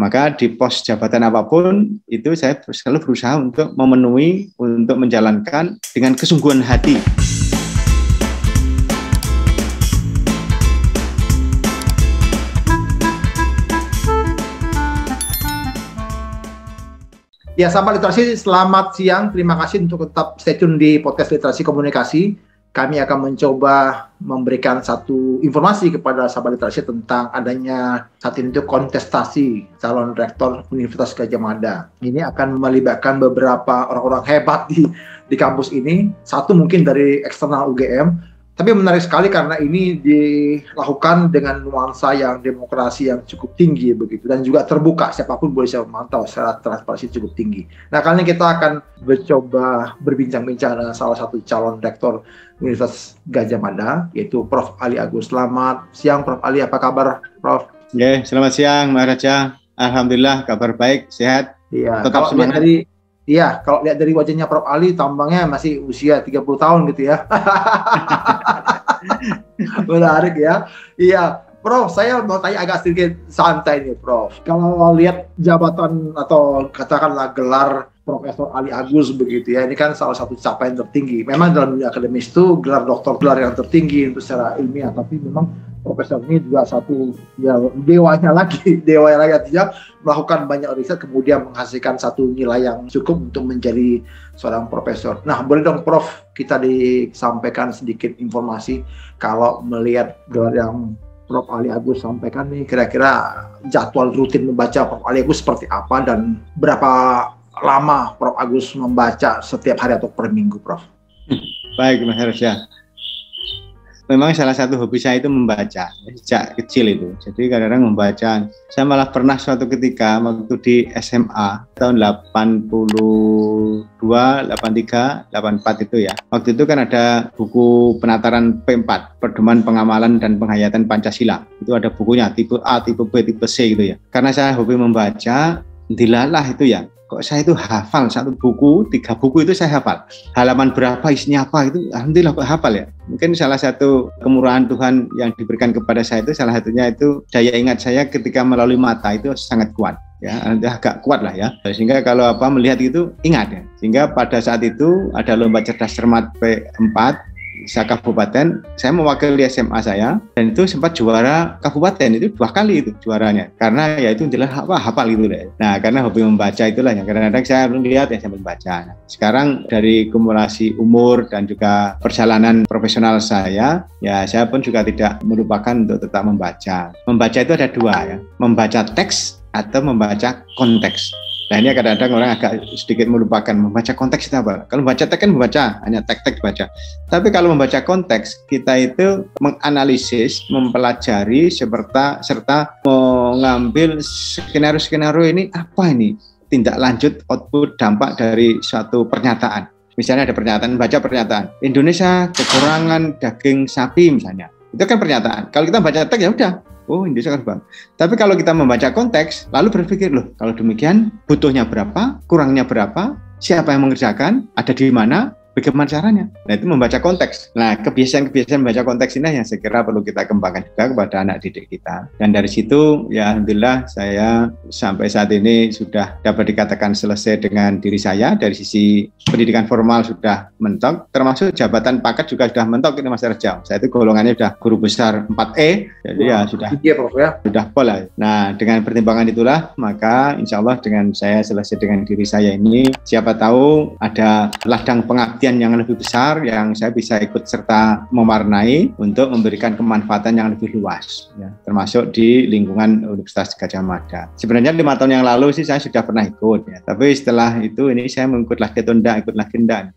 Maka di pos jabatan apapun itu saya selalu berusaha untuk memenuhi, untuk menjalankan dengan kesungguhan hati. Ya, sahabat literasi, selamat siang. Terima kasih untuk tetap stay tune di podcast Literasi Komunikasi. Kami akan mencoba memberikan satu informasi kepada sahabat literasi tentang adanya saat ini itu kontestasi calon rektor Universitas Gadjah Mada. Ini akan melibatkan beberapa orang-orang hebat di kampus ini. Satu mungkin dari eksternal UGM. Tapi menarik sekali karena ini dilakukan dengan nuansa yang demokrasi yang cukup tinggi begitu, dan juga terbuka, siapapun boleh memantau secara transparansi cukup tinggi. Nah, kali ini kita akan mencoba berbincang-bincang dengan salah satu calon rektor Universitas Gadjah Mada, yaitu Prof. Ali Agus. Selamat siang Prof. Ali, apa kabar Prof? Ya, selamat siang Mbak Raja. Alhamdulillah kabar baik, sehat. Iya, tetap semangat. Kalau lihat dari wajahnya Prof. Ali, tampangnya masih usia 30 tahun gitu ya. Menarik ya. Iya, Prof, saya mau tanya agak sedikit santai nih Prof. Kalau lihat jabatan atau katakanlah gelar Profesor Ali Agus begitu ya, ini kan salah satu capaian tertinggi. Memang dalam dunia akademis itu gelar doktor gelar yang tertinggi untuk secara ilmiah, tapi memang profesor ini juga satu ya dewanya lagi artinya melakukan banyak riset kemudian menghasilkan satu nilai yang cukup untuk menjadi seorang profesor. Nah, boleh dong Prof kita disampaikan sedikit informasi kalau melihat gelar yang Prof. Ali Agus sampaikan nih, kira-kira jadwal rutin membaca Prof. Ali Agus seperti apa dan berapa lama Prof. Agus membaca setiap hari atau per minggu, Prof? Baik, Mas Hersya. Memang salah satu hobi saya itu membaca sejak kecil itu. Jadi kadang-kadang membaca. Saya malah pernah suatu ketika waktu di SMA tahun 82, 83, 84 itu ya. Waktu itu kan ada buku penataran P4, Pedoman Pengamalan dan Penghayatan Pancasila. Itu ada bukunya tipe A, tipe B, tipe C gitu ya. Karena saya hobi membaca, dilalah itu ya. Kok saya itu hafal satu buku, 3 buku itu saya hafal. Halaman berapa, isinya apa itu, alhamdulillah kok hafal ya. Mungkin salah satu kemurahan Tuhan yang diberikan kepada saya itu salah satunya itu daya ingat saya ketika melalui mata itu sangat kuat. Ya, agak kuat lah ya. Sehingga kalau melihat itu ingat ya. Sehingga pada saat itu ada lomba cerdas cermat P4 kabupaten, saya mewakili SMA saya dan itu sempat juara kabupaten, itu 2 kali itu juaranya karena ya itu jelas hafal gitu deh. Nah, karena hobi membaca itulah yang kadang-kadang saya belum lihat ya sambil baca. Nah, sekarang dari kumulasi umur dan juga perjalanan profesional saya, ya saya pun juga tidak melupakan untuk tetap membaca. Membaca itu ada 2 ya, membaca teks atau membaca konteks. Nah, ini kadang-kadang orang agak sedikit melupakan membaca konteks itu apa. Kalau membaca teks kan membaca, hanya teks baca. Tapi kalau membaca konteks, kita itu menganalisis, mempelajari, serta mengambil skenario-skenario ini apa ini, tindak lanjut, output, dampak dari suatu pernyataan. Misalnya ada pernyataan, baca pernyataan, Indonesia kekurangan daging sapi misalnya. Itu kan pernyataan. Kalau kita baca teks ya udah. Oh, Indonesia kan bang. Tapi kalau kita membaca konteks, lalu berpikir, loh, kalau demikian butuhnya berapa, kurangnya berapa, siapa yang mengerjakan, ada di mana, bagaimana caranya. Nah, itu membaca konteks. Nah, kebiasaan-kebiasaan membaca konteks ini yang saya kira perlu kita kembangkan juga kepada anak didik kita. Dan dari situ, ya alhamdulillah saya sampai saat ini sudah dapat dikatakan selesai dengan diri saya. Dari sisi pendidikan formal sudah mentok, termasuk jabatan pangkat juga sudah mentok ini Mas Rejam. Saya itu golongannya sudah guru besar 4E, jadi ya sudah pola. Nah, dengan pertimbangan itulah, maka insya Allah dengan saya selesai dengan diri saya ini, siapa tahu ada ladang pengabdian yang lebih besar yang saya bisa ikut serta mewarnai untuk memberikan kemanfaatan yang lebih luas ya, termasuk di lingkungan Universitas Gadjah Mada. Sebenarnya 5 tahun yang lalu sih saya sudah pernah ikut ya, tapi setelah itu ini saya mengikut lagi atau enggak.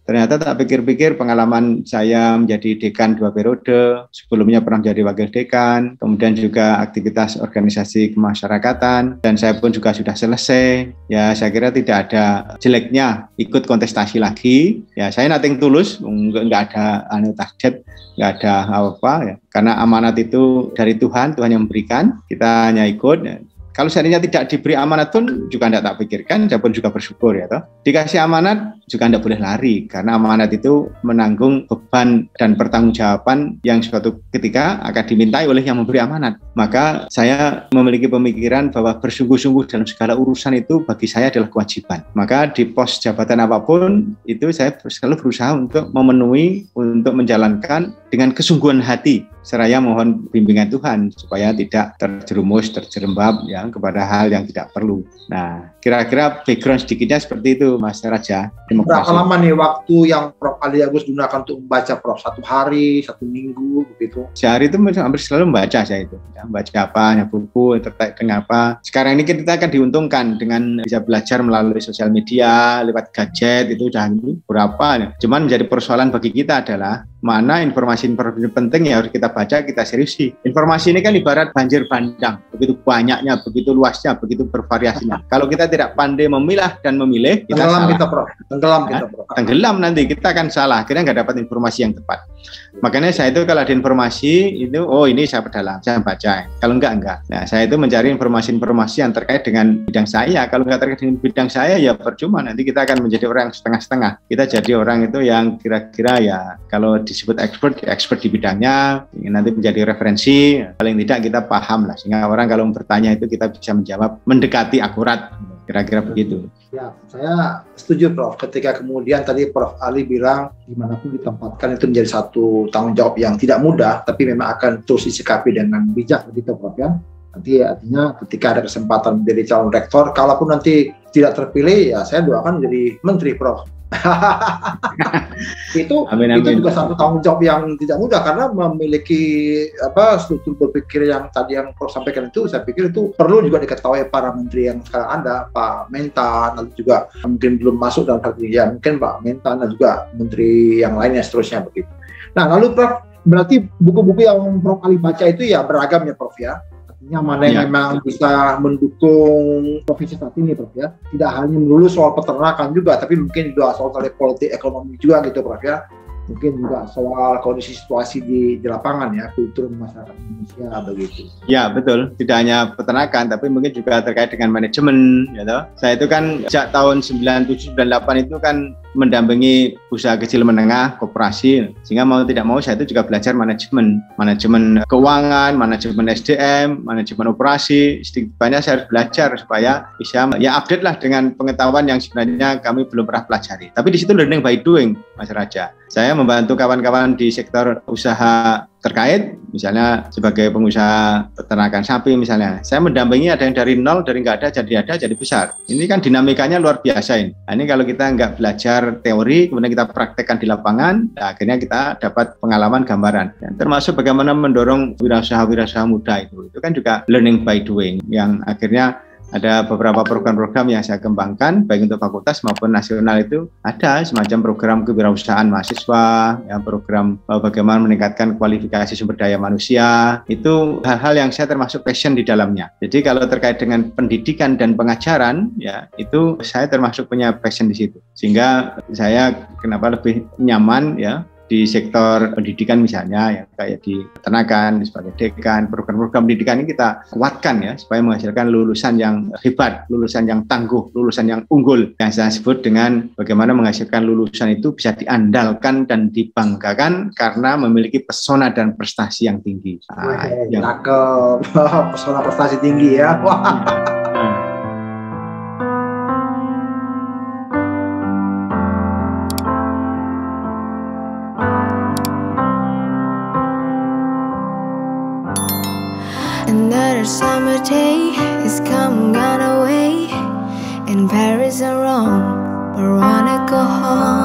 Ternyata tak pikir-pikir pengalaman saya menjadi dekan 2 periode, sebelumnya pernah menjadi wakil dekan, kemudian juga aktivitas organisasi kemasyarakatan, dan saya pun juga sudah selesai ya. Saya kira tidak ada jeleknya ikut kontestasi lagi ya. Saya nothing tulus, nggak ada target, nggak ada apa ya. Karena amanat itu dari Tuhan yang memberikan, kita hanya ikut. Ya. Kalau seandainya tidak diberi amanat pun juga tidak tak pikirkan, saya pun juga bersyukur ya toh. Dikasih amanat juga tidak boleh lari, karena amanat itu menanggung beban dan pertanggungjawaban yang suatu ketika akan dimintai oleh yang memberi amanat. Maka saya memiliki pemikiran bahwa bersungguh-sungguh dalam segala urusan itu bagi saya adalah kewajiban. Maka di pos jabatan apapun itu saya selalu berusaha untuk memenuhi, untuk menjalankan dengan kesungguhan hati, seraya mohon bimbingan Tuhan supaya tidak terjerumus, terjerembab ya kepada hal yang tidak perlu. Nah, kira-kira background sedikitnya seperti itu, Mas Raja. Berapa lama nih waktu yang Prof. Ali Agus gunakan untuk membaca, Prof? 1 hari, 1 minggu, begitu? Sehari itu hampir selalu membaca saya itu. Ya, membaca apa, buku, terkait dengan apa. Sekarang ini kita akan diuntungkan dengan bisa belajar melalui sosial media, lewat gadget, itu udah berapa. Cuman menjadi persoalan bagi kita adalah mana informasi-informasi penting yang harus kita baca, kita seriusi. Informasi ini kan ibarat banjir bandang, begitu banyaknya, begitu luasnya, begitu bervariasinya. Kalau kita tidak pandai memilah dan memilih, kita tenggelam salah. Kita, Prof. Tenggelam, Prof. Tenggelam nanti, kita akan salah, akhirnya nggak dapat informasi yang tepat. Makanya saya itu kalau ada informasi itu, oh ini saya perdalam, saya baca. Kalau enggak. Nah, saya itu mencari informasi-informasi yang terkait dengan bidang saya. Kalau nggak terkait dengan bidang saya, ya percuma. Nanti kita akan menjadi orang yang setengah-setengah. Kita jadi orang itu yang kira-kira ya, kalau disebut expert di bidangnya, nanti menjadi referensi, paling tidak kita paham lah, sehingga orang kalau bertanya itu kita bisa menjawab mendekati akurat, kira-kira begitu. Ya, saya setuju, Prof. Ketika kemudian tadi Prof. Ali bilang dimanapun ditempatkan itu menjadi satu tanggung jawab yang tidak mudah, tapi memang akan terus disikapi dengan bijak, begitu, Prof, ya. Nanti artinya ketika ada kesempatan menjadi calon rektor, kalaupun nanti tidak terpilih, ya saya doakan menjadi menteri, Prof. Amin. Itu juga satu tanggung jawab yang tidak mudah, karena memiliki struktur berpikir yang tadi yang Prof sampaikan itu, saya pikir itu perlu juga diketahui para menteri yang sekarang ada, Pak Mentan, lalu juga mungkin belum masuk dalam kategori, mungkin Pak Mentan dan juga menteri yang lainnya seterusnya begitu. Nah, lalu Prof, berarti buku-buku yang Prof Ali baca itu ya beragam ya, Prof, ya. Mana yang memang bisa mendukung profesi saat ini, Prof, ya. Tidak hanya melulu soal peternakan juga, tapi mungkin juga soal politik ekonomi juga gitu, Prof, ya. Mungkin juga soal kondisi situasi di lapangan ya, kultur masyarakat Indonesia begitu. Ya, betul. Tidak hanya peternakan, tapi mungkin juga terkait dengan manajemen, ya toh. Saya itu kan sejak tahun 97-98 itu kan mendampingi usaha kecil menengah, koperasi, sehingga mau tidak mau saya itu juga belajar manajemen keuangan, manajemen SDM, manajemen operasi. Sedikit banyak saya harus belajar supaya bisa ya update lah dengan pengetahuan yang sebenarnya kami belum pernah pelajari. Tapi di situ learning by doing, Mas Raja. Saya membantu kawan-kawan di sektor usaha terkait, misalnya sebagai pengusaha peternakan sapi misalnya, saya mendampingi ada yang dari nol, dari nggak ada jadi besar. Ini kan dinamikanya luar biasa ini. Nah, ini kalau kita nggak belajar teori, kemudian kita praktekkan di lapangan, nah, akhirnya kita dapat pengalaman gambaran. Dan termasuk bagaimana mendorong wirausaha muda itu kan juga learning by doing, yang akhirnya ada beberapa program-program yang saya kembangkan, baik untuk fakultas maupun nasional itu ada semacam program kewirausahaan mahasiswa, ya, program bagaimana meningkatkan kualifikasi sumber daya manusia, itu hal-hal yang saya termasuk passion di dalamnya. Jadi kalau terkait dengan pendidikan dan pengajaran, ya itu saya termasuk punya passion di situ. Sehingga saya kenapa lebih nyaman ya di sektor pendidikan misalnya, ya kayak di peternakan sebagai dekan, program-program pendidikan ini kita kuatkan ya supaya menghasilkan lulusan yang hebat, lulusan yang tangguh, lulusan yang unggul, yang saya sebut dengan bagaimana menghasilkan lulusan itu bisa diandalkan dan dibanggakan karena memiliki pesona dan prestasi yang tinggi. Cakep, pesona prestasi tinggi ya. Wah. Another summer day is coming on away. In Paris or Rome, I wanna go home.